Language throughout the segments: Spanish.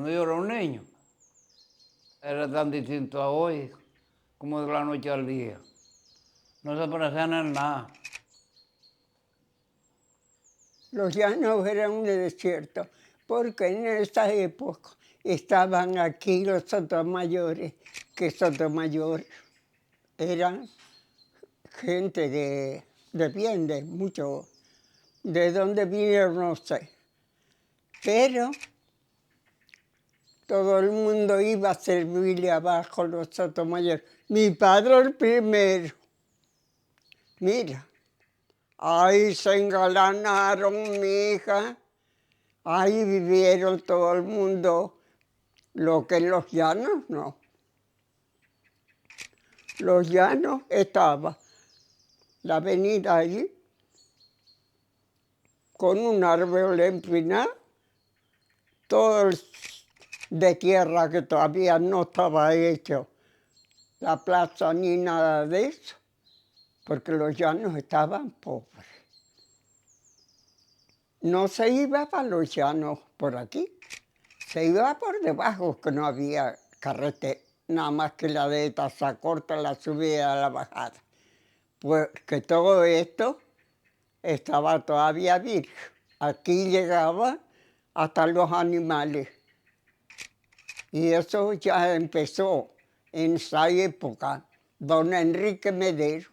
Cuando yo era un niño, era tan distinto a hoy como de la noche al día. No se parecían en nada. Los llanos eran un desierto, porque en esa época estaban aquí los sotomayores, que Sotomayor eran gente de bien, de mucho, de dónde vinieron no sé, pero todo el mundo iba a servirle abajo los sotomayores. Mi padre el primero, mira, ahí se engalanaron, mi hija, ahí vivieron todo el mundo, lo que en los llanos no. Los llanos estaba la avenida allí, con un árbol empinado, todo de tierra que todavía no estaba hecho la plaza ni nada de eso, porque los llanos estaban pobres. No se iba para los llanos por aquí, se iba por debajo, que no había carretera, nada más que la de Tazacorta, la subida y la bajada. Pues que todo esto estaba todavía virgen. Aquí llegaba hasta los animales. Y eso ya empezó en esa época, don Enrique Medero,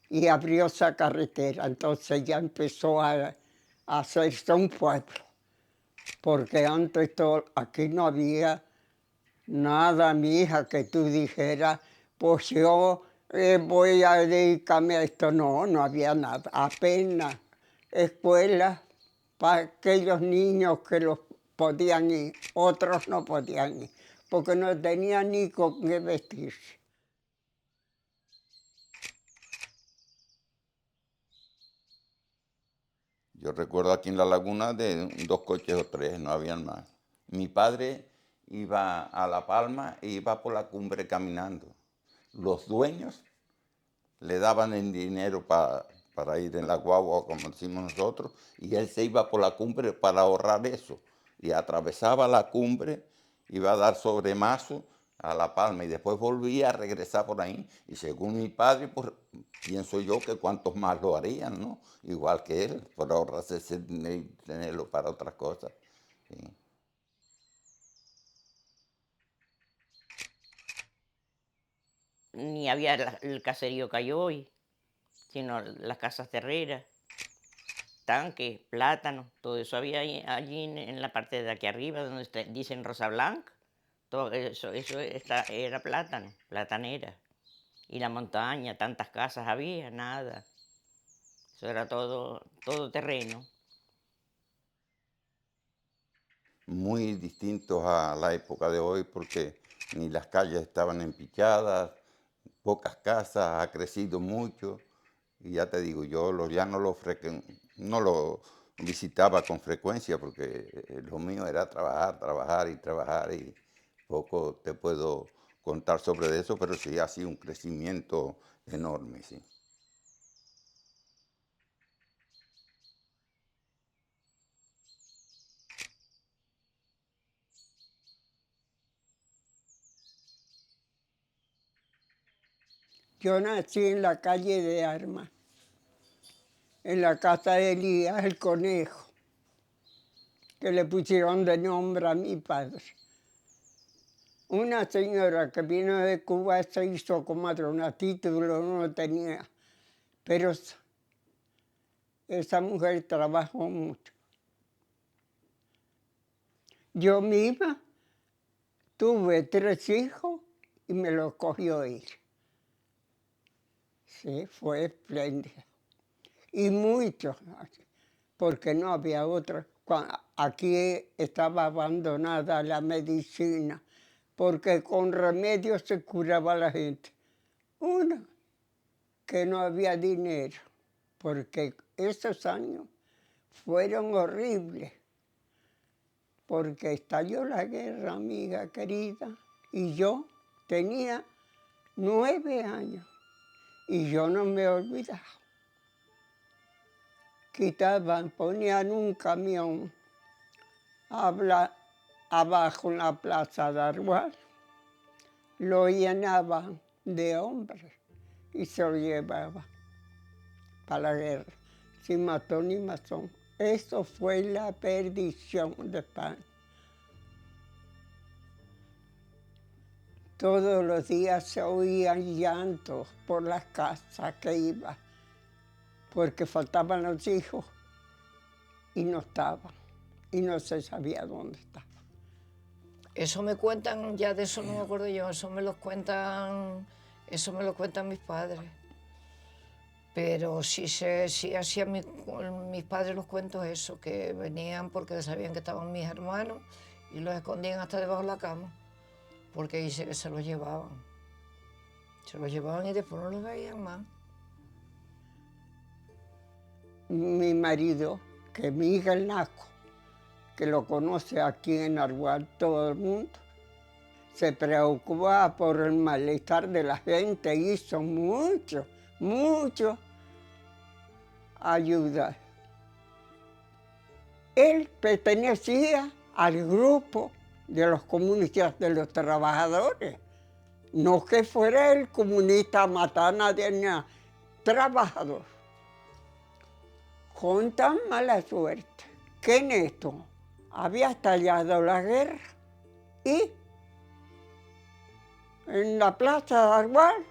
y abrió esa carretera. Entonces ya empezó a hacerse un pueblo, porque antes aquí no había nada, mi hija, que tú dijeras, pues yo voy a dedicarme a esto. No, no había nada, apenas escuelas para aquellos niños que los podían ir, otros no podían ir, porque no tenían ni con qué vestirse. Yo recuerdo aquí en La Laguna de 2 coches o 3, no habían más. Mi padre iba a La Palma e iba por la cumbre caminando. Los dueños le daban el dinero para ir en la guagua, como decimos nosotros, y él se iba por la cumbre para ahorrar eso. Y atravesaba la cumbre, iba a dar sobre Mazo a La Palma y después volvía a regresar por ahí. Y según mi padre, pues pienso yo que cuantos más lo harían, ¿no? Igual que él, por ahorrarse ese dinero y tenerlo para otras cosas. Sí. Ni había el caserío que hay hoy, sino las casas terreras, tanques, plátanos, todo eso había allí en la parte de aquí arriba, donde dicen Rosa Blanca, todo eso era plátano, platanera. Y la montaña, tantas casas había, nada. Eso era todo terreno. Muy distintos a la época de hoy porque ni las calles estaban empichadas, pocas casas, ha crecido mucho. Y ya te digo, yo ya no lo visitaba con frecuencia porque lo mío era trabajar, trabajar y trabajar y poco te puedo contar sobre eso, pero sí ha sido un crecimiento enorme, sí. Yo nací en la calle de Armas, en la casa de Elías el Conejo, que le pusieron de nombre a mi padre. Una señora que vino de Cuba se hizo comadrona, título no tenía, pero esa mujer trabajó mucho. Yo misma tuve 3 hijos y me los cogió él. Sí, fue espléndido. Y muchos, porque no había otro. Aquí estaba abandonada la medicina, porque con remedios se curaba la gente. Uno, que no había dinero, porque esos años fueron horribles, porque estalló la guerra, amiga querida, y yo tenía 9 años, y yo no me he olvidado. Quitaban, ponían un camión, abajo en la plaza de Arhual, lo llenaban de hombres y se lo llevaban para la guerra, sin matón ni masón. Eso fue la perdición de España. Todos los días se oían llantos por las casas que iba, porque faltaban los hijos y no estaban, y no se sabía dónde estaban. Eso me cuentan, ya de eso no me acuerdo yo, eso me lo cuentan mis padres. Pero sí hacían mis padres los cuentos eso, que venían porque sabían que estaban mis hermanos y los escondían hasta debajo de la cama, porque dice que se los llevaban. Se los llevaban y después no los veían más. Mi marido, que Miguel Naco, que lo conoce aquí en Arhual todo el mundo, se preocupaba por el malestar de la gente, hizo mucho ayuda. Él pertenecía al grupo de los comunistas, de los trabajadores. No que fuera el comunista a matar a nadie, nada, trabajador. Con tan mala suerte que en esto había estallado la guerra y en la plaza de Arhual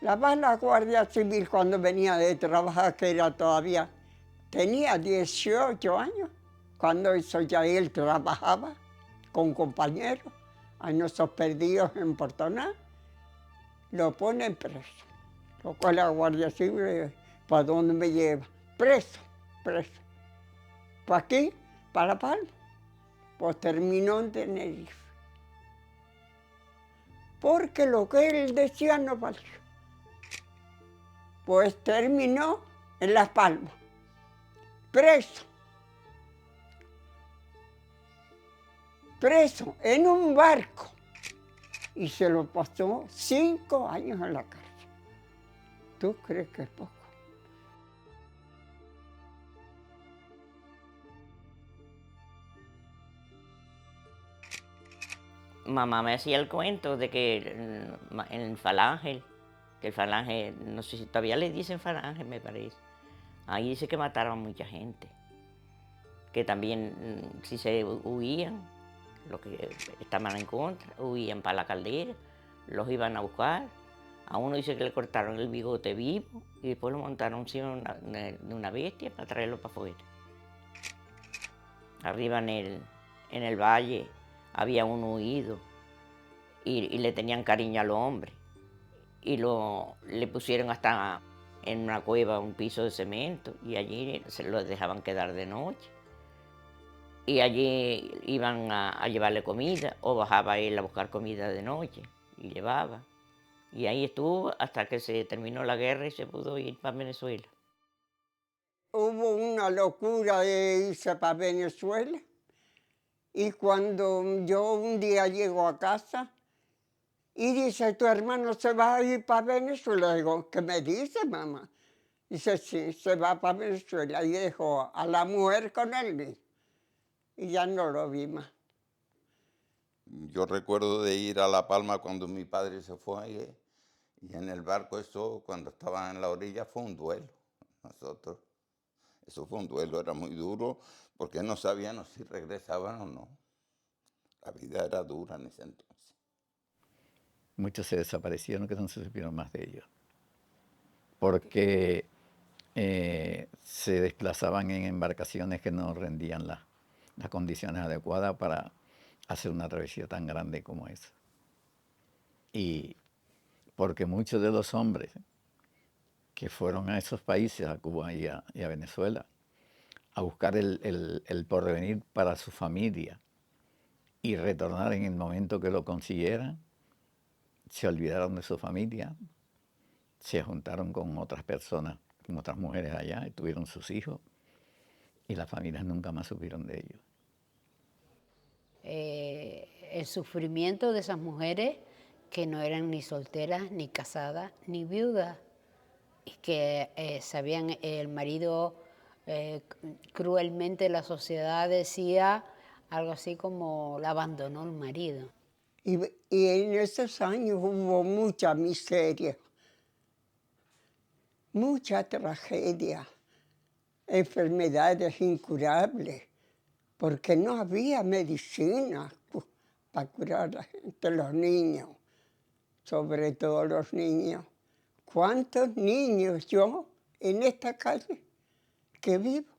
la Guardia Civil cuando venía de trabajar, que era todavía, tenía 18 años, cuando eso ya él trabajaba con compañeros, a nuestros perdidos en Portoná, lo ponen preso. Lo cual la Guardia Civil, ¿para dónde me lleva? Preso. ¿Para aquí? ¿Para Palma? Pues terminó en Tenerife. Porque lo que él decía no valió. Pues terminó en Las Palmas, preso en un barco, y se lo pasó 5 años en la cárcel. ¿Tú crees que es poco? Mamá me hacía el cuento de que en el Falange, que el Falange, no sé si todavía le dicen Falange, me parece. Ahí dice que mataron a mucha gente, que también si se huían, los que estaban en contra, huían para la caldera, los iban a buscar. A uno dice que le cortaron el bigote vivo y después lo montaron encima de una bestia para traerlo para afuera. Arriba en el valle había un huido y le tenían cariño al hombre. Y le pusieron hasta en una cueva un piso de cemento y allí se lo dejaban quedar de noche. Y allí iban a llevarle comida o bajaba él a buscar comida de noche y llevaba. Y ahí estuvo hasta que se terminó la guerra y se pudo ir para Venezuela. Hubo una locura de irse para Venezuela. Y cuando yo un día llego a casa y dice, ¿tu hermano se va a ir para Venezuela? Digo, ¿qué me dice, mamá? Dice, sí, se va para Venezuela. Y dejó a la mujer con él. Y ya no lo vi más. Yo recuerdo de ir a La Palma cuando mi padre se fue y en el barco eso, cuando estaba en la orilla, fue un duelo. Nosotros, eso fue un duelo, era muy duro porque no sabíamos si regresaban o no. La vida era dura en ese entonces. Muchos se desaparecieron, que no se supieron más de ellos, porque se desplazaban en embarcaciones que no rendían las condiciones adecuadas para hacer una travesía tan grande como esa. Y porque muchos de los hombres que fueron a esos países, a Cuba y a Venezuela, a buscar el porvenir para su familia y retornar en el momento que lo consiguieran, se olvidaron de su familia, se juntaron con otras personas, con otras mujeres allá, y tuvieron sus hijos, y las familias nunca más supieron de ellos. El sufrimiento de esas mujeres que no eran ni solteras, ni casadas, ni viudas, y que sabían, el marido cruelmente, la sociedad decía, algo así como la abandonó el marido. Y en esos años hubo mucha miseria, mucha tragedia, enfermedades incurables, porque no había medicina para curar a la gente, los niños, sobre todo los niños. ¿Cuántos niños yo en esta calle que vivo?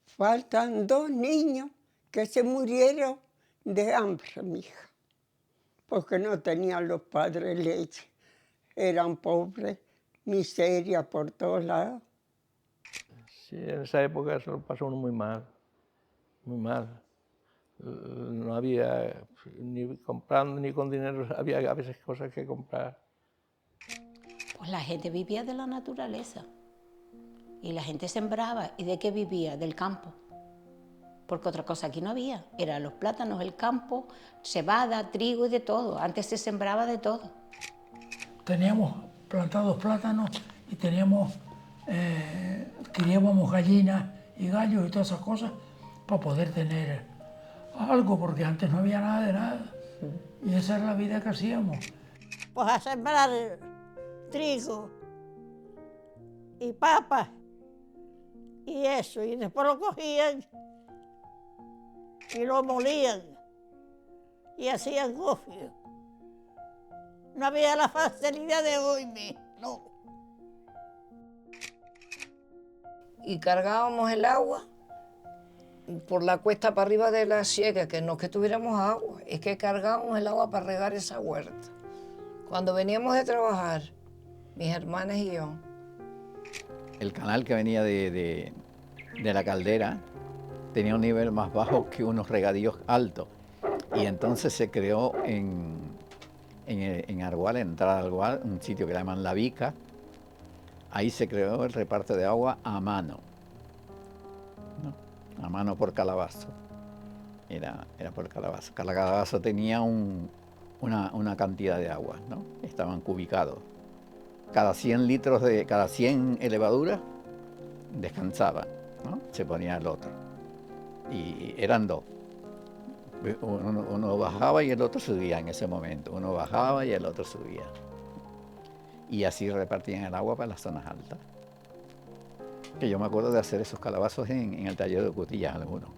Faltan 2 niños que se murieron de hambre, mija, porque no tenían los padres leche. Eran pobres, miseria por todos lados. Sí, en esa época se lo pasó uno muy mal, muy mal. No había ni comprando ni con dinero, había a veces cosas que comprar. Pues la gente vivía de la naturaleza y la gente sembraba. ¿Y de qué vivía? Del campo. Porque otra cosa aquí no había. Eran los plátanos, el campo, cebada, trigo y de todo. Antes se sembraba de todo. Teníamos plantados plátanos y criábamos gallinas y gallos y todas esas cosas para poder tener algo, porque antes no había nada de nada. Y esa es la vida que hacíamos. Pues a sembrar trigo y papas y eso, y después lo cogían y lo molían y hacían gofio. No había la facilidad de hoy, no. Y cargábamos el agua por la cuesta para arriba de la siega, que no es que tuviéramos agua, es que cargábamos el agua para regar esa huerta. Cuando veníamos de trabajar, mis hermanas y yo. El canal que venía de la caldera tenía un nivel más bajo que unos regadíos altos. Y entonces se creó en Argual, en entrada a Argual, un sitio que llaman La Vica. Ahí se creó el reparto de agua a mano, ¿no? A mano por calabazo. Era por calabazo. Cada calabazo tenía una cantidad de agua, ¿no? Estaban cubicados. Cada 100 litros cada 100 levaduras descansaban, ¿no? Se ponía el otro. Y eran 2. Uno bajaba y el otro subía en ese momento. Uno bajaba y el otro subía. Y así repartían el agua para las zonas altas. Que yo me acuerdo de hacer esos calabazos en el taller de Cutillas algunos.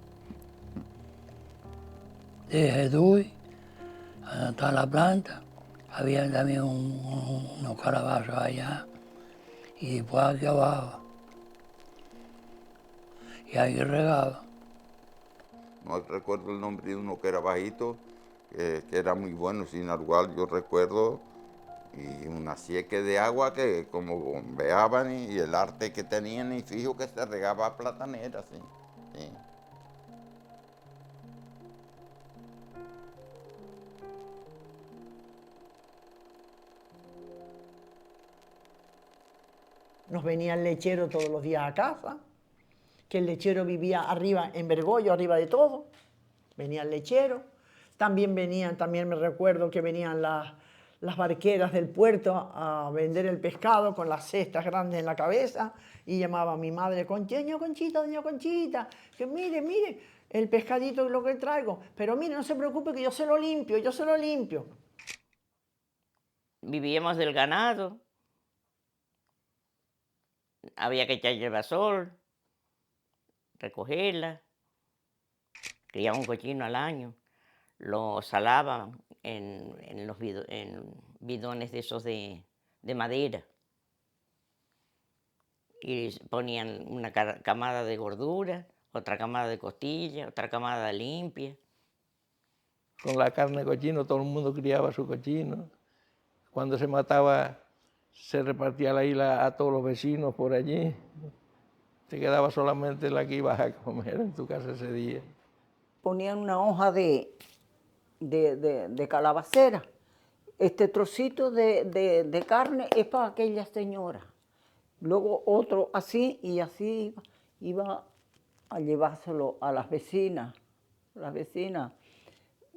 Desde Duy, hasta la planta, había también unos calabazos allá. Y después aquí abajo. Y ahí regaba. No recuerdo el nombre de uno que era bajito, que era muy bueno, sin Argual, yo recuerdo, y una sieque de agua que como bombeaban y el arte que tenían, y fijo que se regaba platanera, sí. Sí. Nos venía el lechero todos los días a casa, que el lechero vivía arriba en Bergoglio, arriba de todo. Venía el lechero. También me recuerdo que venían las barqueras del puerto a vender el pescado con las cestas grandes en la cabeza, y llamaba a mi madre: doña Conchita, que mire, el pescadito es lo que traigo, pero mire, no se preocupe que yo se lo limpio. Vivíamos del ganado, había que echarle basol, recogerla, criaba un cochino al año, lo salaban en bidones de esos de madera, y ponían una camada de gordura, otra camada de costilla, otra camada limpia. Con la carne de cochino todo el mundo criaba su cochino. Cuando se mataba se repartía la isla a todos los vecinos por allí. Te quedaba solamente la que ibas a comer en tu casa ese día. Ponían una hoja de calabacera. Este trocito de carne es para aquella señora. Luego otro así, y así iba a llevárselo a las vecinas.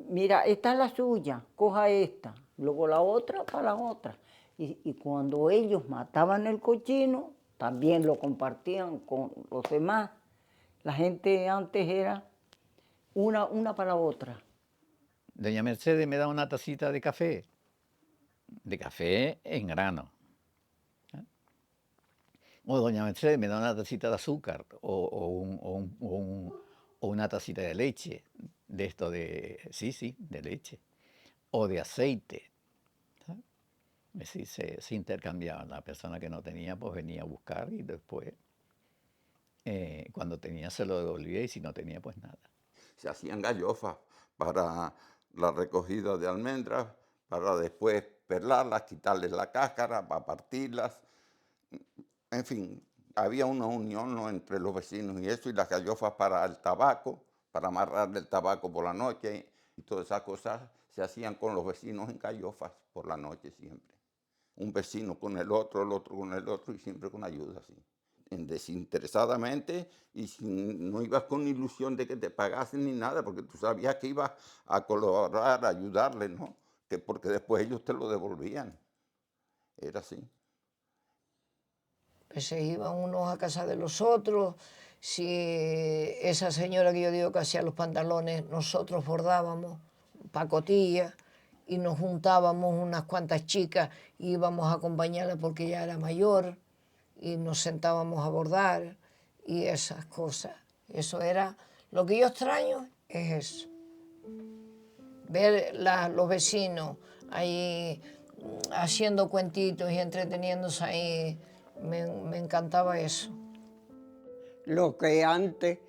Mira, esta es la suya, coja esta. Luego la otra para la otra. Y cuando ellos mataban el cochino, también lo compartían con los demás. La gente antes era una para otra. Doña Mercedes me da una tacita de café en grano. ¿eh? O doña Mercedes me da una tacita de azúcar o una tacita de leche, de esto de leche, o de aceite. ¿sabes? Sí, se intercambiaban. La persona que no tenía, pues venía a buscar y después, cuando tenía, se lo devolvía y si no tenía, pues nada. Se hacían gallofas para la recogida de almendras, para después perlarlas, quitarles la cáscara, para partirlas. En fin, había una unión, ¿no?, entre los vecinos y eso, y las gallofas para el tabaco, para amarrarle el tabaco por la noche, y todas esas cosas se hacían con los vecinos en gallofas por la noche siempre. Un vecino con el otro con el otro, y siempre con ayuda, sí. Desinteresadamente, y no ibas con ilusión de que te pagasen ni nada, porque tú sabías que ibas a colaborar, a ayudarles, ¿no? Porque después ellos te lo devolvían. Era así. Pues se iban unos a casa de los otros. Si esa señora que yo digo que hacía los pantalones, nosotros bordábamos pacotilla y nos juntábamos unas cuantas chicas y íbamos a acompañarla porque ella era mayor y nos sentábamos a bordar y esas cosas. Eso era, lo que yo extraño es eso. Ver los vecinos ahí haciendo cuentitos y entreteniéndose ahí, me encantaba eso. Lo que antes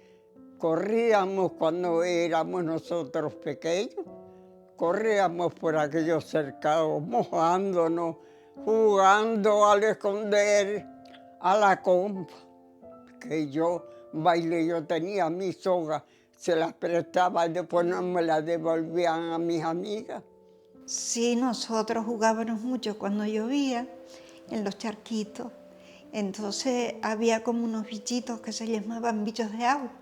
corríamos cuando éramos nosotros pequeños, corríamos por aquellos cercados, mojándonos, jugando al esconder, a la compa, que yo bailé, yo tenía mi soga, se las prestaba y después no me las devolvían a mis amigas. Sí, nosotros jugábamos mucho cuando llovía en los charquitos. Entonces había como unos bichitos que se llamaban bichos de agua,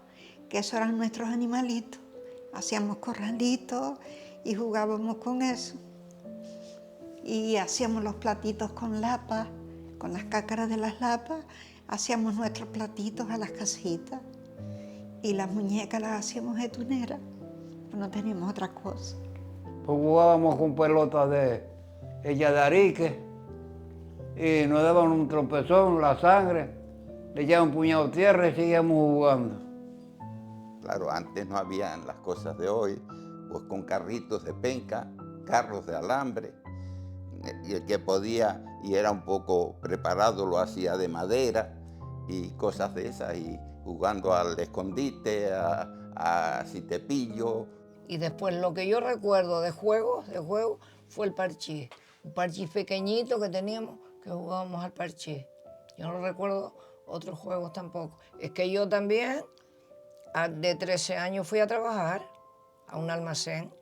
que esos eran nuestros animalitos. Hacíamos corralitos y jugábamos con eso. Y hacíamos los platitos con lapas, con las cácaras de las lapas, hacíamos nuestros platitos a las casitas. Y las muñecas las hacíamos de tunera, pues no teníamos otra cosa. Pues jugábamos con pelotas de arique y nos daban un tropezón, la sangre, le echaban un puñado de tierra y seguíamos jugando. Claro, antes no habían las cosas de hoy, pues con carritos de penca, carros de alambre, y el que podía y era un poco preparado lo hacía de madera y cosas de esas, y jugando al escondite, a si te pillo. Y después lo que yo recuerdo de juego, fue el parchís. Un parchís pequeñito que teníamos, que jugábamos al parchís. Yo no recuerdo otros juegos tampoco. Es que yo también, de 13 años, fui a trabajar a un almacén.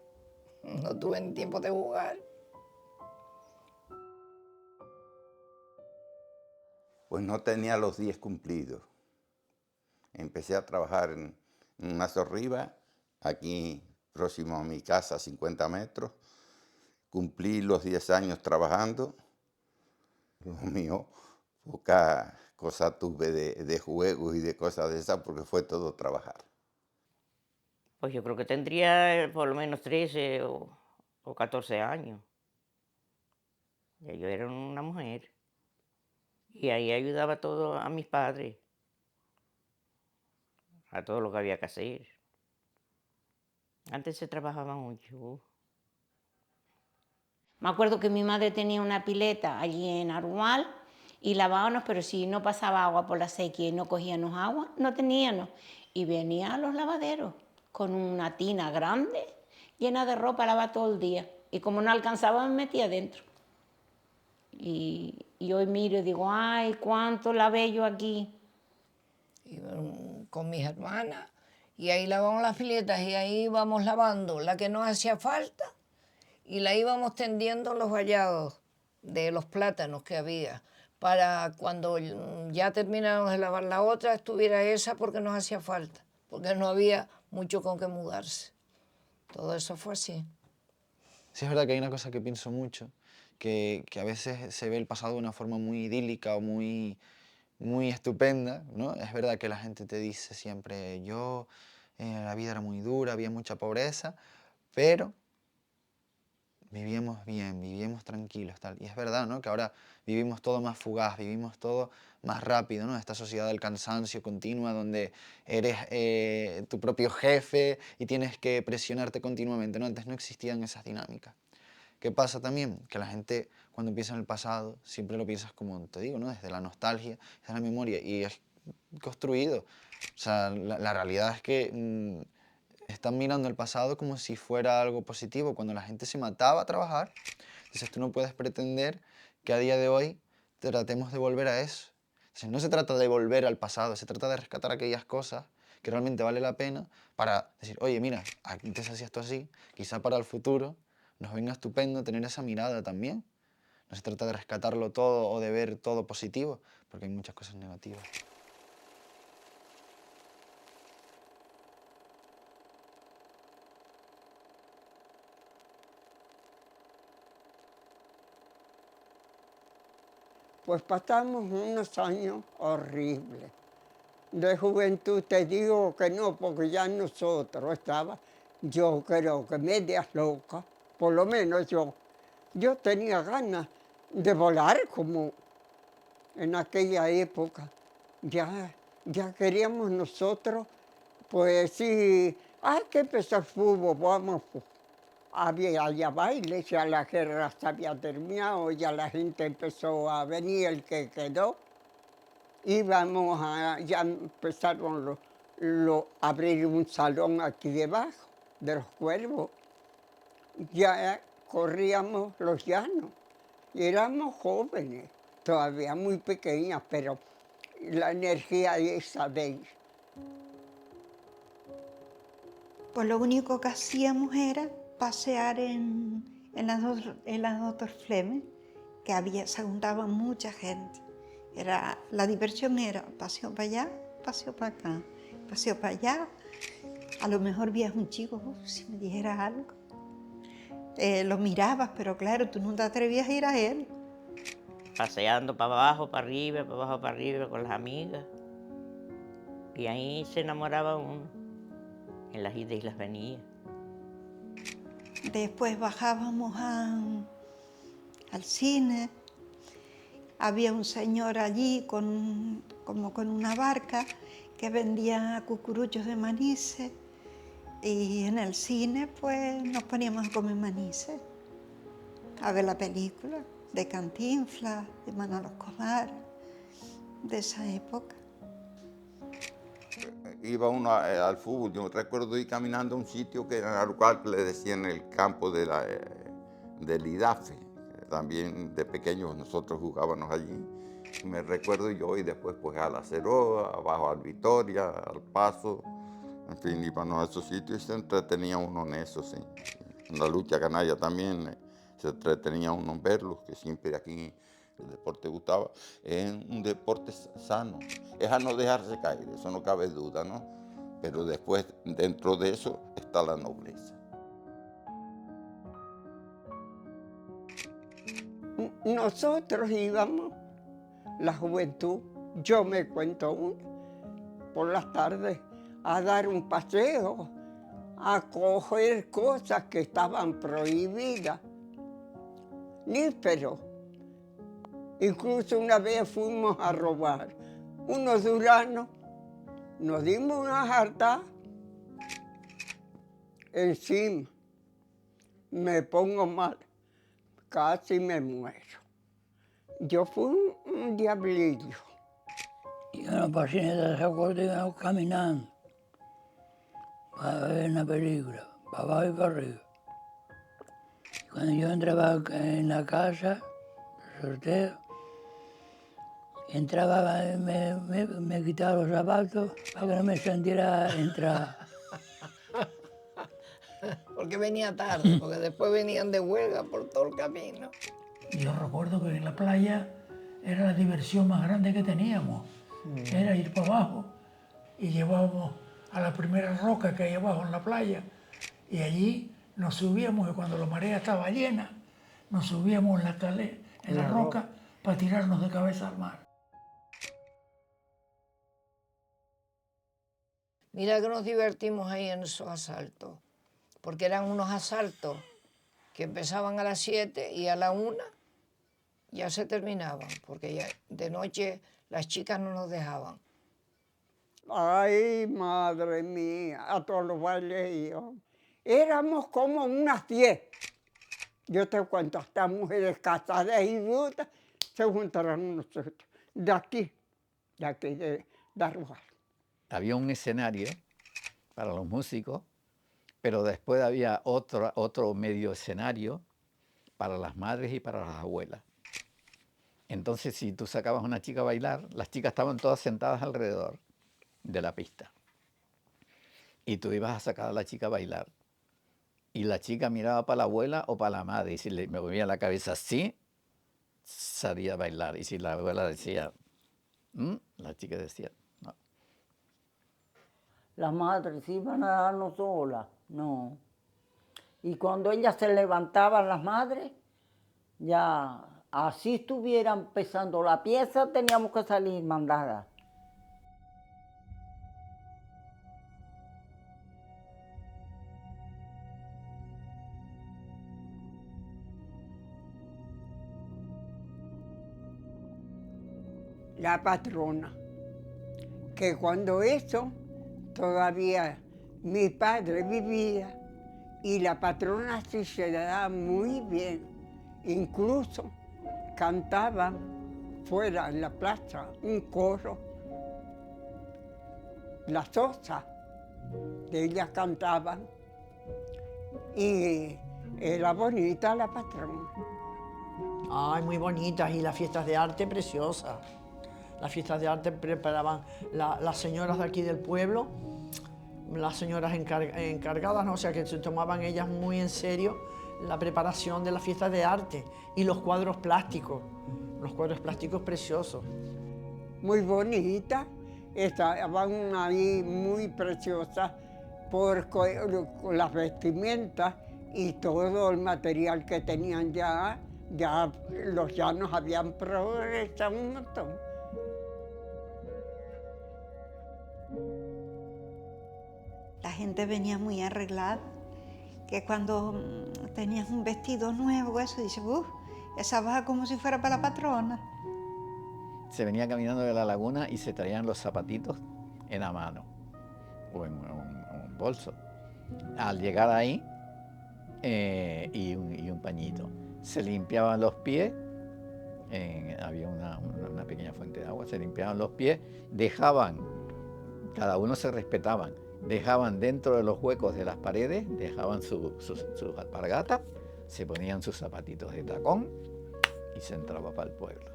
No tuve ni tiempo de jugar. Pues no tenía los 10 cumplidos. Empecé a trabajar en una zorriba, aquí próximo a mi casa, 50 metros. Cumplí los 10 años trabajando. Lo mío, poca cosa tuve de juegos y de cosas de esas, porque fue todo trabajar. Pues yo creo que tendría por lo menos 13 o 14 años. Ya yo era una mujer. Y ahí ayudaba todo a mis padres, a todo lo que había que hacer. Antes se trabajaba mucho. Me acuerdo que mi madre tenía una pileta allí en Arumal y lavábamos, pero si no pasaba agua por la sequía y no cogíamos agua, no teníamos. Y venían a los lavaderos con una tina grande llena de ropa, lavaba todo el día. Y como no alcanzaba, me metía dentro. Y hoy miro y digo, ay, cuánto lavé yo aquí. Y, con mis hermanas, y ahí lavamos las piletas y ahí íbamos lavando la que nos hacía falta y la íbamos tendiendo los vallados de los plátanos que había, para cuando ya termináramos de lavar la otra, estuviera esa porque nos hacía falta, porque no había mucho con qué mudarse. Todo eso fue así. Sí, es verdad que hay una cosa que pienso mucho, que a veces se ve el pasado de una forma muy idílica o muy estupenda, ¿no? Es verdad que la gente te dice siempre, yo la vida era muy dura, había mucha pobreza, pero vivíamos bien, vivíamos tranquilos, tal. Y es verdad, ¿no? Que ahora vivimos todo más fugaz, vivimos todo más rápido, ¿no? Esta sociedad del cansancio continua donde eres tu propio jefe y tienes que presionarte continuamente, ¿no? Antes no existían esas dinámicas. ¿Qué pasa también? Que la gente cuando piensa en el pasado siempre lo piensas como te digo, ¿no? Desde la nostalgia, desde la memoria y es construido. O sea, la realidad es que están mirando el pasado como si fuera algo positivo, cuando la gente se mataba a trabajar. Entonces tú no puedes pretender que a día de hoy tratemos de volver a eso. Entonces no se trata de volver al pasado, se trata de rescatar aquellas cosas que realmente vale la pena para decir, oye, mira, antes hacías esto así, quizá para el futuro nos venga estupendo tener esa mirada también. No se trata de rescatarlo todo o de ver todo positivo, porque hay muchas cosas negativas. Pues pasamos unos años horribles. De juventud te digo que no, porque ya nosotros estaba, yo creo que medias locas, por lo menos yo. Yo tenía ganas de volar como en aquella época. Ya queríamos nosotros, pues sí, hay que empezar fútbol, vamos. Había ya bailes, ya la guerra se había terminado, ya la gente empezó a venir, el que quedó. Ya empezaron a abrir un salón aquí debajo de los Cuervos. Ya corríamos los llanos y éramos jóvenes, todavía muy pequeñas, pero la energía esa de... Pues lo único que hacíamos era pasear en las Doctor Fleming, que se juntaba mucha gente. La diversión era paseo para allá, paseo para acá, paseo para allá. A lo mejor veías un chico, si me dijera algo. Lo mirabas, pero claro, tú no te atrevías a ir a él. Paseando para abajo, para arriba, para abajo, para arriba con las amigas. Y ahí se enamoraba uno, en las idas y las venidas. Después bajábamos al cine. Había un señor allí como con una barca que vendía cucuruchos de manises. Y en el cine pues nos poníamos a comer manises, a ver la película de Cantinflas, de Manolo Escobar, de esa época. Iba uno al fútbol, yo recuerdo ir caminando a un sitio que era lugar que le decían el campo del IDAFE. También de pequeños nosotros jugábamos allí. Me recuerdo yo y después pues a la Ceroa, abajo al Vitoria, al Paso. En fin, íbamos a esos sitios y se entretenía uno en eso, sí. En la lucha canalla también se entretenía uno en verlos, que siempre aquí el deporte gustaba. Es un deporte sano, es a no dejarse caer, eso no cabe duda, ¿no? Pero después, dentro de eso, está la nobleza. Nosotros íbamos, la juventud, yo me cuento uno, por las tardes, a dar un paseo, a coger cosas que estaban prohibidas. Níspero. Incluso una vez fuimos a robar unos duranos, nos dimos una jarta encima. Me pongo mal, casi me muero. Yo fui un diablillo. Y en la pacineta de esa corte íbamos caminando para ver una película, para abajo y para arriba. Y cuando yo entraba en la casa, el sorteo, entraba, me quitaba los zapatos para que no me sintiera entrar. Porque venía tarde, porque después venían de huelga por todo el camino. Yo recuerdo que en la playa era la diversión más grande que teníamos. Era ir para abajo y llevábamos a la primera roca que hay abajo en la playa y allí nos subíamos y cuando la marea estaba llena, nos subíamos en la roca para tirarnos de cabeza al mar. Mira que nos divertimos ahí en esos asaltos, porque eran unos asaltos que empezaban a las 7 y a la 1 ya se terminaban, porque ya de noche las chicas no nos dejaban. Ay, madre mía, a todos los bailes íbamos. Éramos como unas 10. Yo te cuento, hasta mujeres casadas y viudas se juntaron nosotros. De aquí, de Arrujal. Había un escenario para los músicos, pero después había otro medio escenario para las madres y para las abuelas. Entonces, si tú sacabas a una chica a bailar, las chicas estaban todas sentadas alrededor de la pista. Y tú ibas a sacar a la chica a bailar. Y la chica miraba para la abuela o para la madre. Y si le movía la cabeza así, salía a bailar. Y si la abuela decía, la chica decía, no. Las madres iban a darnos solas, no. Y cuando ellas se levantaban, las madres, ya así estuviera empezando la pieza, teníamos que salir mandadas. La patrona, que cuando eso todavía mi padre vivía y la patrona sí se le daba muy bien, incluso cantaban fuera en la plaza un coro, las Sosa, de ellas cantaban y era bonita la patrona. Ay, muy bonitas, y las fiestas de arte preciosas. Las fiestas de arte preparaban las señoras de aquí del pueblo, las señoras encargadas, ¿no? O sea, que se tomaban ellas muy en serio la preparación de las fiestas de arte y los cuadros plásticos preciosos. Muy bonitas, estaban ahí muy preciosas por las vestimentas y todo el material que tenían ya los llanos habían progresado un montón. La gente venía muy arreglada, que cuando tenías un vestido nuevo, eso, dices, esa va como si fuera para la patrona. Se venía caminando de la laguna y se traían los zapatitos en la mano o en un bolso. Al llegar ahí, y un pañito. Se limpiaban los pies, había una pequeña fuente de agua, se limpiaban los pies, dejaban, cada uno se respetaban, dejaban dentro de los huecos de las paredes, dejaban sus alpargatas, se ponían sus zapatitos de tacón y se entraba para el pueblo.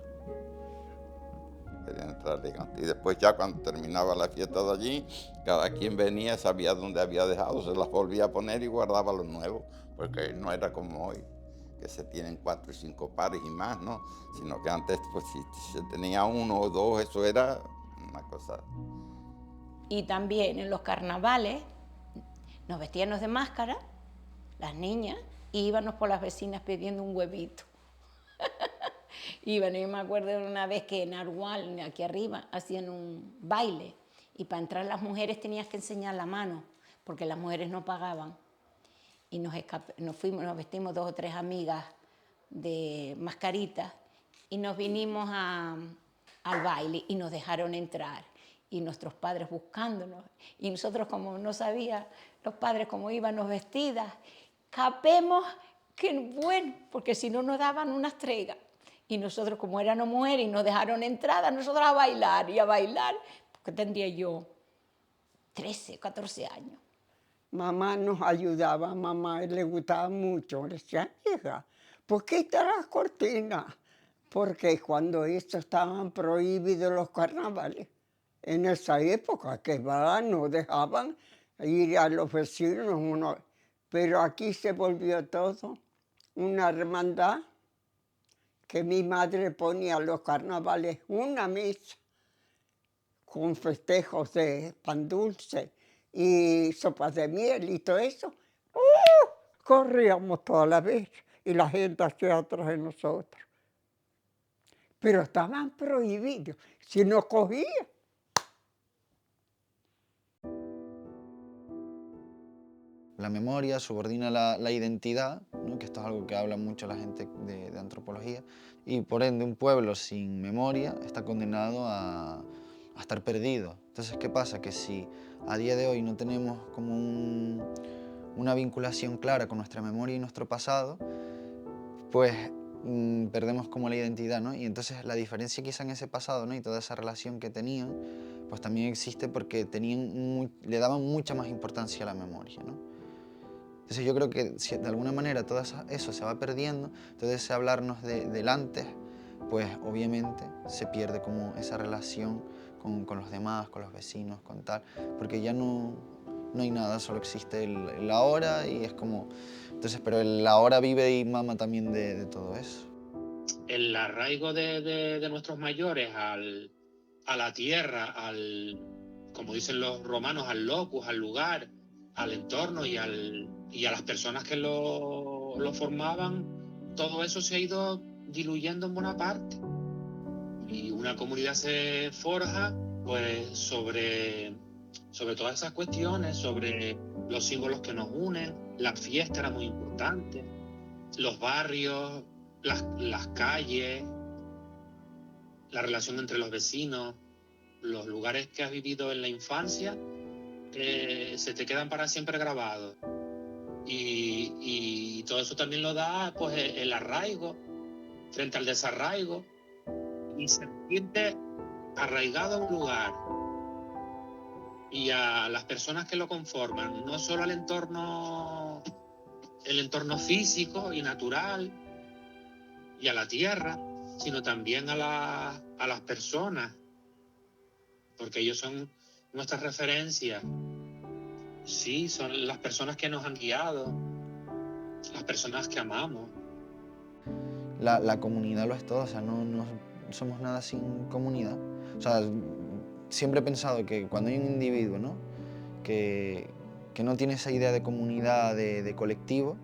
Y después ya cuando terminaba la fiesta de allí, cada quien venía, sabía dónde había dejado, se las volvía a poner y guardaba los nuevos, porque no era como hoy, que se tienen 4 y 5 pares y más, ¿no? Sino que antes, pues si se tenía 1 o 2, eso era una cosa. Y también en los carnavales nos vestíamos de máscara, las niñas, y íbamos por las vecinas pidiendo un huevito. Iban, yo me acuerdo de una vez que en Arhual, aquí arriba, hacían un baile y para entrar las mujeres tenías que enseñar la mano porque las mujeres no pagaban y nos vestimos 2 o 3 amigas de mascaritas y nos vinimos al baile y nos dejaron entrar y nuestros padres buscándonos y nosotros como no sabían los padres cómo íbamos vestidas, capemos que bueno, porque si no nos daban unas tregas. Y nosotros, como éramos mujeres y nos dejaron entrada, nosotros a bailar, porque tendría yo 13, 14 años. Mamá nos ayudaba, mamá le gustaba mucho. Le decía, hija, ¿por qué están las cortinas? Porque cuando estos estaban prohibidos los carnavales, en esa época, que no dejaban ir a los vecinos, pero aquí se volvió todo una hermandad, que mi madre ponía a los carnavales una misa con festejos de pan dulce y sopas de miel y todo eso. Corríamos toda la vez y la gente hacía atrás de nosotros. Pero estaban prohibidos, si nos cogían. la memoria, subordina la identidad, ¿no? Que esto es algo que habla mucho la gente de antropología, y por ende un pueblo sin memoria está condenado a estar perdido. Entonces, ¿qué pasa? Que si a día de hoy no tenemos como una vinculación clara con nuestra memoria y nuestro pasado, pues perdemos como la identidad, ¿no? Y entonces la diferencia quizá en ese pasado, ¿no? Y toda esa relación que tenían, pues también existe porque le daban mucha más importancia a la memoria, ¿no? Entonces yo creo que si de alguna manera todo eso se va perdiendo, todo ese hablarnos del antes, pues obviamente se pierde como esa relación con los demás, con los vecinos, con tal, porque ya no hay nada, solo existe el ahora y es como... Entonces, pero el ahora vive y mama también de todo eso. El arraigo de nuestros mayores a la tierra, como dicen los romanos, al locus, al lugar, al entorno y a las personas que lo formaban, todo eso se ha ido diluyendo en buena parte. Y una comunidad se forja pues sobre todas esas cuestiones, sobre los símbolos que nos unen. La fiesta era muy importante, los barrios, las calles, la relación entre los vecinos, los lugares que has vivido en la infancia, se te quedan para siempre grabados. Y todo eso también lo da pues el arraigo frente al desarraigo, y sentirte arraigado a un lugar y a las personas que lo conforman, no solo al entorno, el entorno físico y natural y a la tierra, sino también a las personas, porque ellos son nuestras referencias. Sí, son las personas que nos han guiado, las personas que amamos. La comunidad lo es todo, o sea, no somos nada sin comunidad. O sea, siempre he pensado que cuando hay un individuo, ¿no? que no tiene esa idea de comunidad, de colectivo,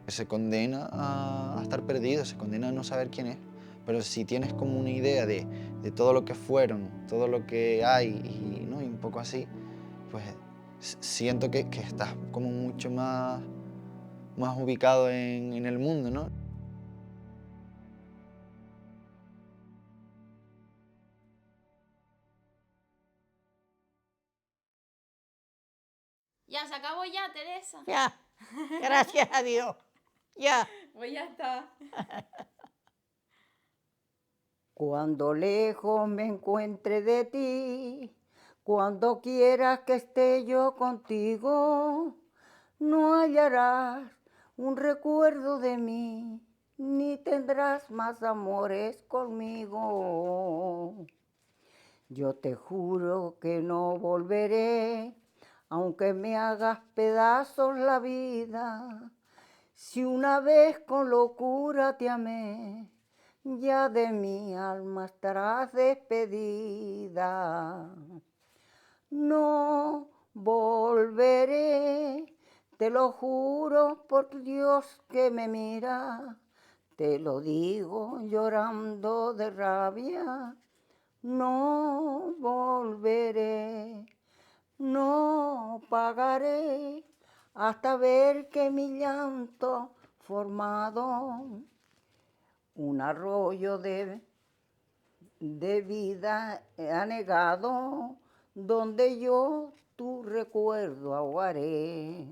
que se condena a estar perdido, se condena a no saber quién es. Pero si tienes como una idea de todo lo que fueron, todo lo que hay, ¿no? Y un poco así, pues siento que estás como mucho más ubicado en el mundo, ¿no? Ya, se acabó ya, Teresa. Ya, gracias a Dios. Ya. Pues ya está. Cuando lejos me encuentre de ti, cuando quieras que esté yo contigo, no hallarás un recuerdo de mí, ni tendrás más amores conmigo. Yo te juro que no volveré, aunque me hagas pedazos la vida. Si una vez con locura te amé, ya de mi alma estarás despedida. No volveré, te lo juro por Dios que me mira, te lo digo llorando de rabia. No volveré, no pagaré hasta ver que mi llanto formado un arroyo de vida anegado, donde yo tu recuerdo ahogaré.